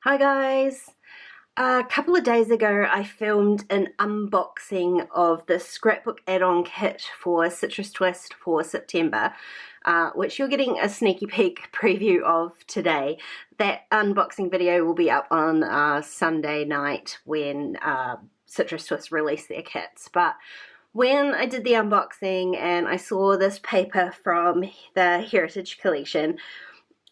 Hi guys! A couple of days ago I filmed an unboxing of the Scrapbook add-on kit for Citrus Twist for September, which you're getting a sneaky peek preview of today. That unboxing video will be up on Sunday night when Citrus Twist release their kits. But when I did the unboxing and I saw this paper from the Heritage Collection,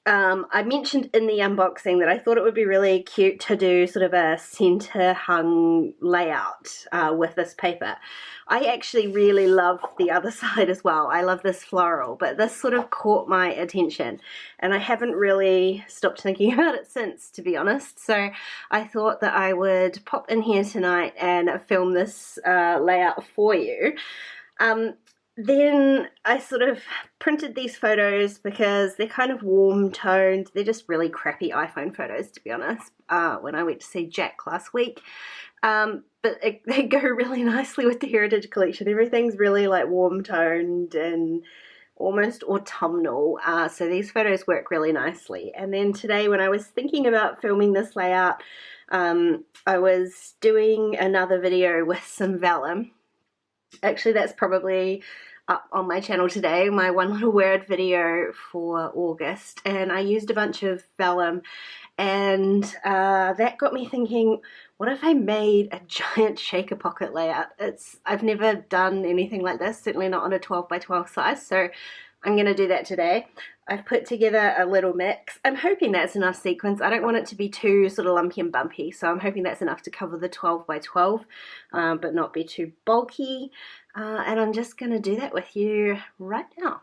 I mentioned in the unboxing that I thought it would be really cute to do sort of a center hung layout with this paper. I actually really love the other side as well. I love this floral, but this sort of caught my attention and I haven't really stopped thinking about it since, to be honest. So I thought that I would pop in here tonight and film this layout for you. Then I sort of printed these photos because they're kind of warm toned. They're just really crappy iPhone photos, to be honest, when I went to see Jack last week. But they go really nicely with the Heritage Collection. Everything's really like warm toned and almost autumnal, so these photos work really nicely. And then today when I was thinking about filming this layout, I was doing another video with some vellum. Actually, that's probably up on my channel today, my one little word video for August, and I used a bunch of vellum, and that got me thinking, what if I made a giant shaker pocket layout? I've never done anything like this, certainly not on a 12 by 12 size, so I'm going to do that today. I've put together a little mix. I'm hoping that's enough sequins. I don't want it to be too sort of lumpy and bumpy, so I'm hoping that's enough to cover the 12 by 12, but not be too bulky. And I'm just going to do that with you right now.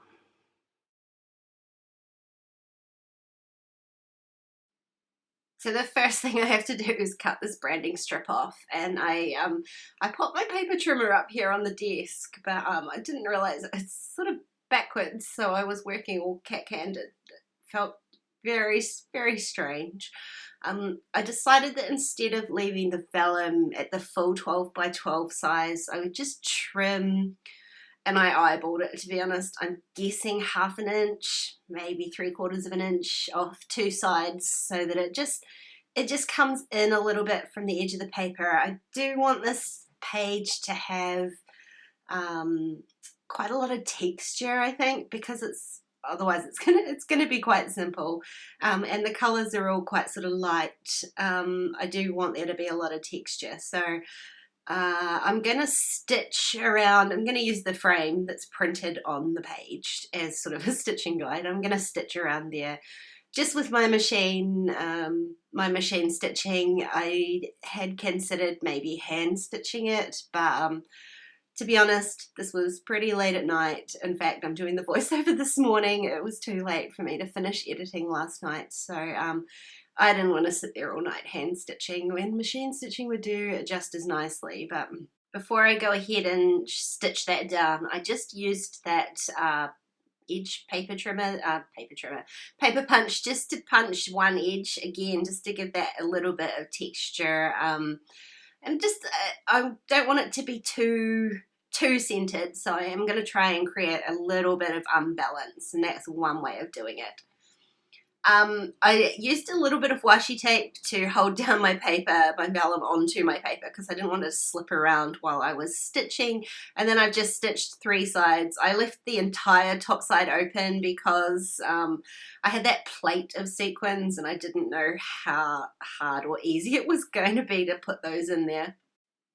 So the first thing I have to do is cut this branding strip off, and I put my paper trimmer up here on the desk, but I didn't realize it's sort of backwards, so I was working all cat-handed. It felt very, very strange. I decided that instead of leaving the vellum at the full 12 by 12 size, I would just trim, and I eyeballed it, to be honest. I'm guessing half an inch, maybe 3/4 of an inch off two sides, so that it just comes in a little bit from the edge of the paper. I do want this page to have quite a lot of texture, I think, because otherwise it's gonna be quite simple, and the colors are all quite sort of light. I do want there to be a lot of texture, so I'm gonna stitch around. I'm gonna use the frame that's printed on the page as sort of a stitching guide. I'm gonna stitch around there just with my machine stitching. I had considered maybe hand stitching it, but to be honest, this was pretty late at night. In fact, I'm doing the voiceover this morning. It was too late for me to finish editing last night, so I didn't want to sit there all night hand stitching when machine stitching would do just as nicely. But before I go ahead and stitch that down, I just used that edge paper punch, just to punch one edge again, just to give that a little bit of texture. And just I don't want it to be too centered, so I am going to try and create a little bit of unbalance, and that's one way of doing it. I used a little bit of washi tape to hold down my vellum onto my paper, because I didn't want it to slip around while I was stitching. And then I've just stitched three sides. I left the entire top side open because I had that plate of sequins and I didn't know how hard or easy it was going to be to put those in there.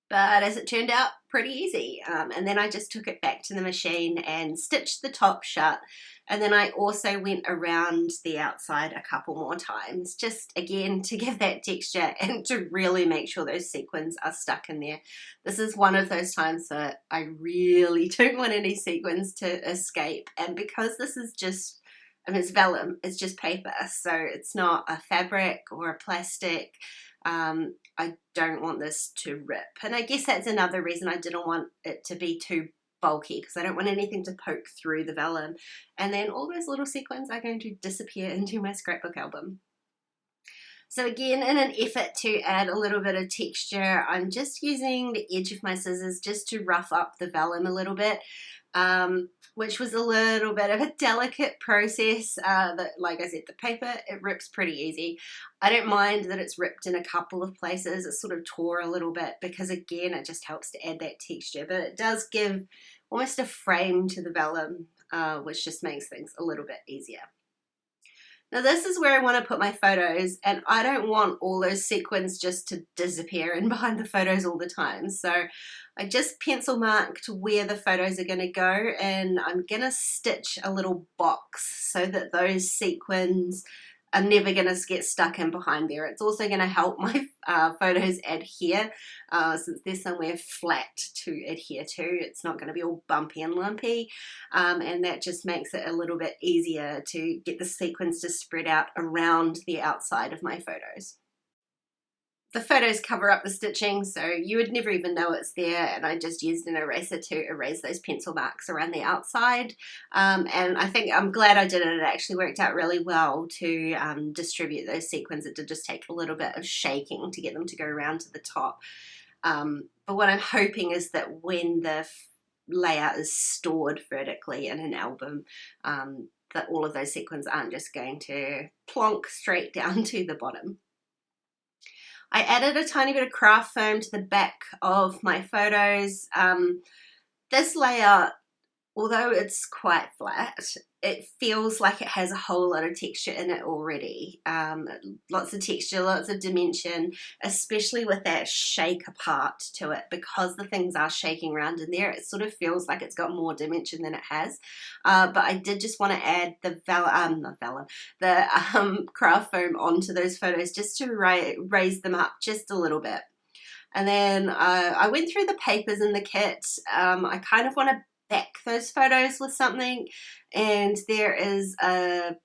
But as it turned out, pretty easy. And then I just took it back to the machine and stitched the top shut. And then I also went around the outside a couple more times, just again to give that texture and to really make sure those sequins are stuck in there. This is one of those times that I really don't want any sequins to escape. And because this is just, I mean, it's vellum, it's just paper, so it's not a fabric or a plastic. I don't want this to rip, and I guess that's another reason I didn't want it to be too bulky, because I don't want anything to poke through the vellum, and then all those little sequins are going to disappear into my scrapbook album. So again, in an effort to add a little bit of texture, I'm just using the edge of my scissors just to rough up the vellum a little bit. which was a little bit of a delicate process. That, like I said, the paper, it rips pretty easy. I don't mind that it's ripped in a couple of places. It sort of tore a little bit because, again, it just helps to add that texture, but it does give almost a frame to the vellum, which just makes things a little bit easier. Now this is where I want to put my photos, and I don't want all those sequins just to disappear in behind the photos all the time. So I just pencil marked where the photos are going to go, and I'm going to stitch a little box so that those sequins are never going to get stuck in behind there. It's also going to help my photos adhere, since there's somewhere flat to adhere to. It's not going to be all bumpy and lumpy, and that just makes it a little bit easier to get the sequins to spread out around the outside of my photos. The photos cover up the stitching, so you would never even know it's there, and I just used an eraser to erase those pencil marks around the outside. And I think I'm glad I did it. It actually worked out really well to distribute those sequins. It did just take a little bit of shaking to get them to go around to the top. But what I'm hoping is that when the layout is stored vertically in an album, that all of those sequins aren't just going to plonk straight down to the bottom. I added a tiny bit of craft foam to the back of my photos. This layout, although it's quite flat, it feels like it has a whole lot of texture in it already. Lots of texture, lots of dimension, especially with that shake apart to it, because the things are shaking around in there. It sort of feels like it's got more dimension than it has. But I did just want to add the craft foam onto those photos just to raise them up just a little bit. And then I went through the papers in the kit. I kind of want to back those photos with something, and there is a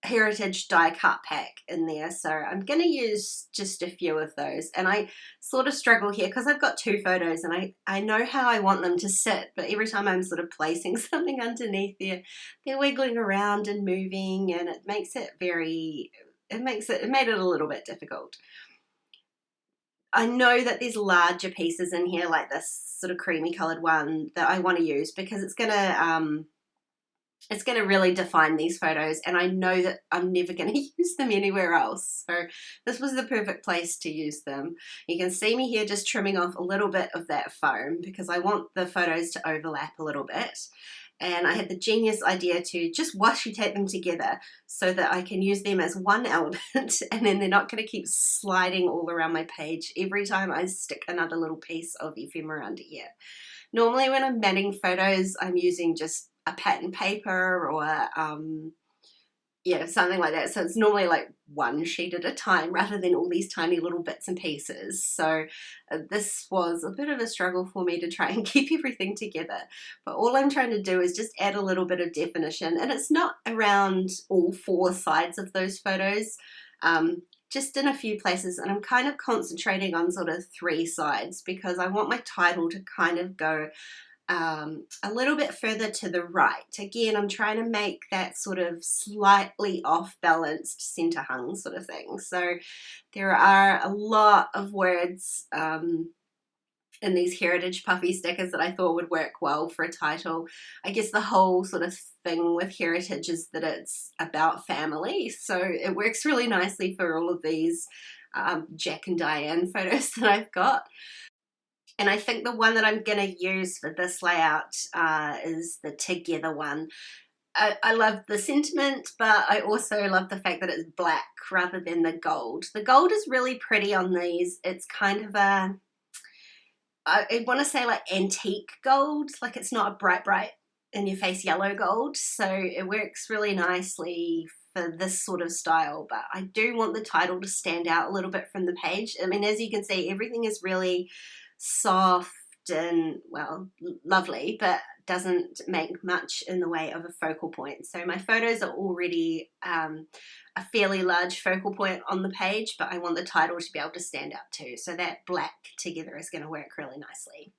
heritage die cut pack in there, so I'm going to use just a few of those. And I sort of struggle here because I've got two photos and I know how I want them to sit, but every time I'm sort of placing something underneath there, they're wiggling around and moving, and it makes it it made it a little bit difficult. I know that there's larger pieces in here, like this sort of creamy coloured one, that I want to use because it's gonna really define these photos, and I know that I'm never going to use them anywhere else. So this was the perfect place to use them. You can see me here just trimming off a little bit of that foam because I want the photos to overlap a little bit. And I had the genius idea to just washi tape them together so that I can use them as one element, and then they're not going to keep sliding all around my page every time I stick another little piece of ephemera under here. Normally when I'm matting photos, I'm using just a pattern paper or something like that. So it's normally like one sheet at a time rather than all these tiny little bits and pieces. So this was a bit of a struggle for me to try and keep everything together. But all I'm trying to do is just add a little bit of definition, and it's not around all four sides of those photos, just in a few places, and I'm kind of concentrating on sort of three sides because I want my title to kind of go a little bit further to the right. Again, I'm trying to make that sort of slightly off-balanced center hung sort of thing. So there are a lot of words in these heritage puffy stickers that I thought would work well for a title. I guess the whole sort of thing with heritage is that it's about family, so it works really nicely for all of these Jack and Diane photos that I've got. And I think the one that I'm going to use for this layout is the together one. I love the sentiment, but I also love the fact that it's black rather than the gold. The gold is really pretty on these. It's kind of a, I want to say like antique gold, like it's not a bright in your face yellow gold. So it works really nicely for this sort of style, but I do want the title to stand out a little bit from the page. I mean, as you can see, everything is really soft and, well, lovely, but doesn't make much in the way of a focal point. So my photos are already a fairly large focal point on the page, but I want the title to be able to stand out too. So that black together is going to work really nicely.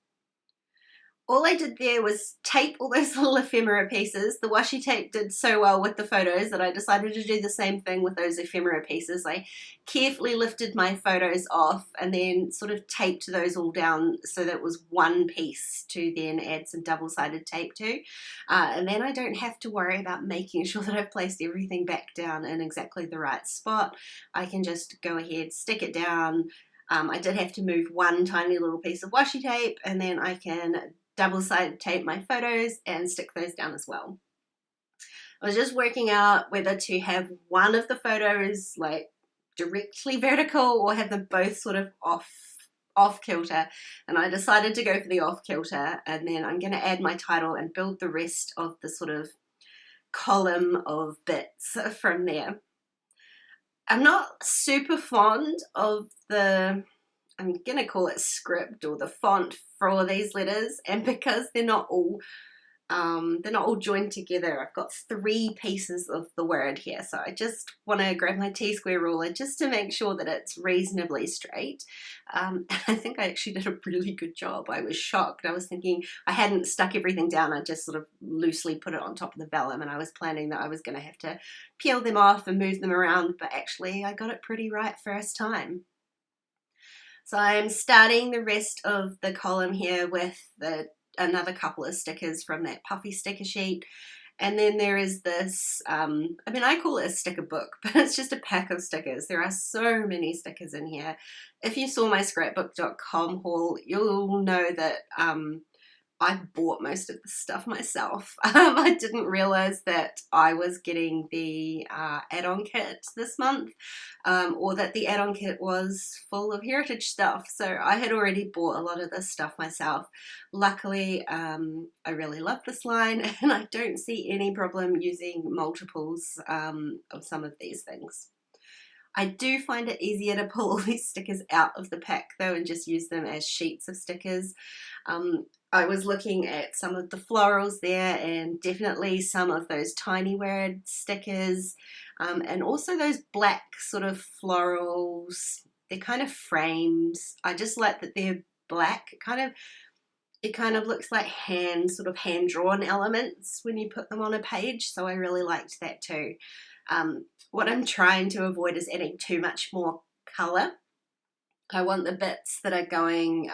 all I did there was tape all those little ephemera pieces. The washi tape did so well with the photos that I decided to do the same thing with those ephemera pieces. I carefully lifted my photos off and then sort of taped those all down so that it was one piece to then add some double-sided tape to. And then I don't have to worry about making sure that I've placed everything back down in exactly the right spot. I can just go ahead, stick it down. I did have to move one tiny little piece of washi tape, and then I can double-sided tape my photos and stick those down as well. I was just working out whether to have one of the photos like directly vertical or have them both sort of off kilter, and I decided to go for the off kilter, and then I'm going to add my title and build the rest of the sort of column of bits from there. I'm not super fond of the, I'm going to call it script or the font for all these letters, and because they're not all joined together, I've got 3 pieces of the word here, so I just want to grab my T-square ruler just to make sure that it's reasonably straight. I think I actually did a really good job. I was shocked. I was thinking I hadn't stuck everything down. I just sort of loosely put it on top of the vellum, and I was planning that I was going to have to peel them off and move them around, but actually I got it pretty right first time. So I'm starting the rest of the column here with another couple of stickers from that puffy sticker sheet. And then there is this, I mean, I call it a sticker book, but it's just a pack of stickers. There are so many stickers in here. If you saw my scrapbook.com haul, you'll know that I bought most of the stuff myself. I didn't realize that I was getting the add-on kit this month, or that the add-on kit was full of heritage stuff. So I had already bought a lot of this stuff myself. Luckily, I really love this line, and I don't see any problem using multiples of some of these things. I do find it easier to pull all these stickers out of the pack though and just use them as sheets of stickers. I was looking at some of the florals there, and definitely some of those tiny word stickers, and also those black sort of florals. They're kind of frames. I just like that they're black. It kind of looks like sort of hand-drawn elements when you put them on a page, so I really liked that too. What I'm trying to avoid is adding too much more colour. I want the bits that are going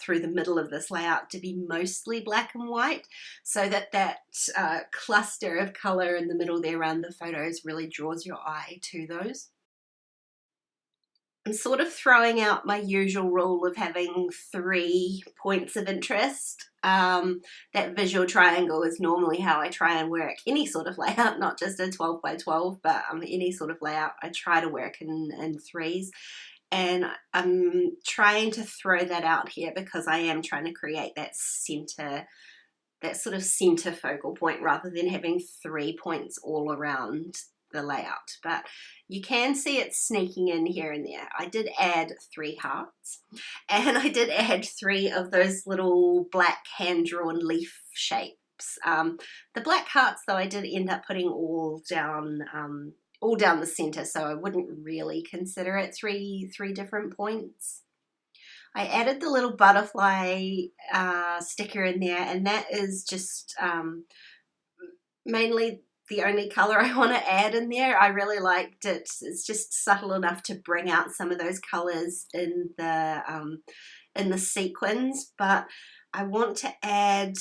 through the middle of this layout to be mostly black and white, so that cluster of colour in the middle there around the photos really draws your eye to those. I'm sort of throwing out my usual rule of having 3 points of interest. That visual triangle is normally how I try and work any sort of layout, not just a 12 by 12, but any sort of layout I try to work in 3s. And I'm trying to throw that out here because I am trying to create that center, that sort of center focal point, rather than having 3 points all around the layout. But you can see it sneaking in here and there. I did add 3 hearts, and I did add 3 of those little black hand-drawn leaf shapes. The black hearts, though, I did end up putting all down the center, so I wouldn't really consider it three different points. I added the little butterfly sticker in there, and that is just mainly the only color I want to add in there. I really liked it. It's just subtle enough to bring out some of those colors in the sequins, but I want to add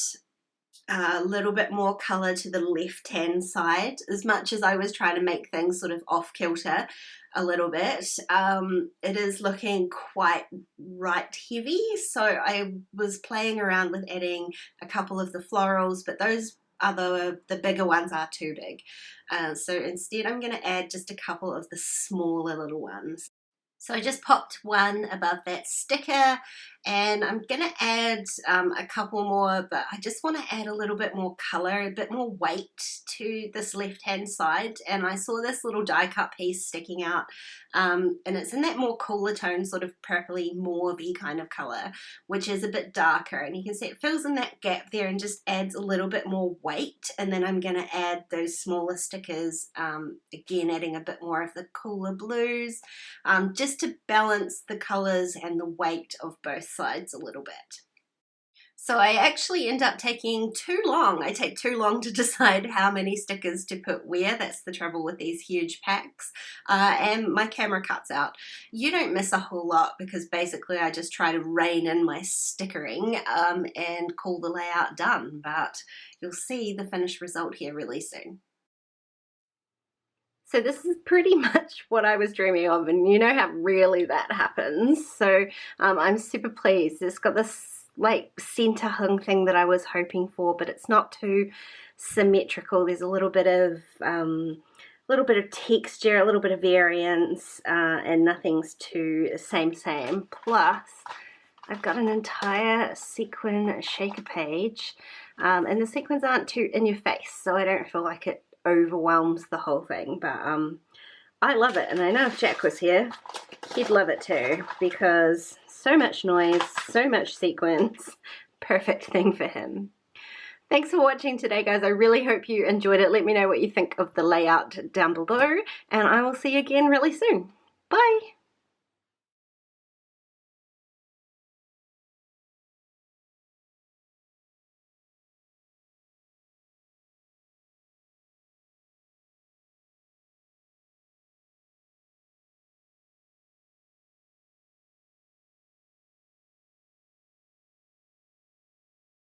a little bit more color to the left hand side. As much as I was trying to make things sort of off kilter a little bit, it is looking quite right heavy, so I was playing around with adding a couple of the florals, but those the bigger ones are too big, so instead I'm going to add just a couple of the smaller little ones. So I just popped one above that sticker, and I'm going to add a couple more, but I just want to add a little bit more colour, a bit more weight to this left-hand side. And I saw this little die cut piece sticking out, and it's in that more cooler tone, sort of purpley, mauvey kind of colour, which is a bit darker. And you can see it fills in that gap there and just adds a little bit more weight. And then I'm going to add those smaller stickers, again adding a bit more of the cooler blues, just to balance the colours and the weight of both sides a little bit. So I actually end up taking too long. I take too long to decide how many stickers to put where. That's the trouble with these huge packs. And my camera cuts out. You don't miss a whole lot because basically I just try to rein in my stickering and call the layout done. But you'll see the finished result here really soon. So this is pretty much what I was dreaming of, and you know how rarely that happens. So I'm super pleased. It's got this like center hung thing that I was hoping for, but it's not too symmetrical. There's a little bit of texture, a little bit of variance, and nothing's too same. Plus, I've got an entire sequin shaker page, and the sequins aren't too in your face, so I don't feel like it overwhelms the whole thing. But I love it, and I know if Jack was here, he'd love it too, because so much noise, so much sequins, perfect thing for him. Thanks for watching today, guys. I really hope you enjoyed it. Let me know what you think of the layout down below, and I will see you again really soon. Bye!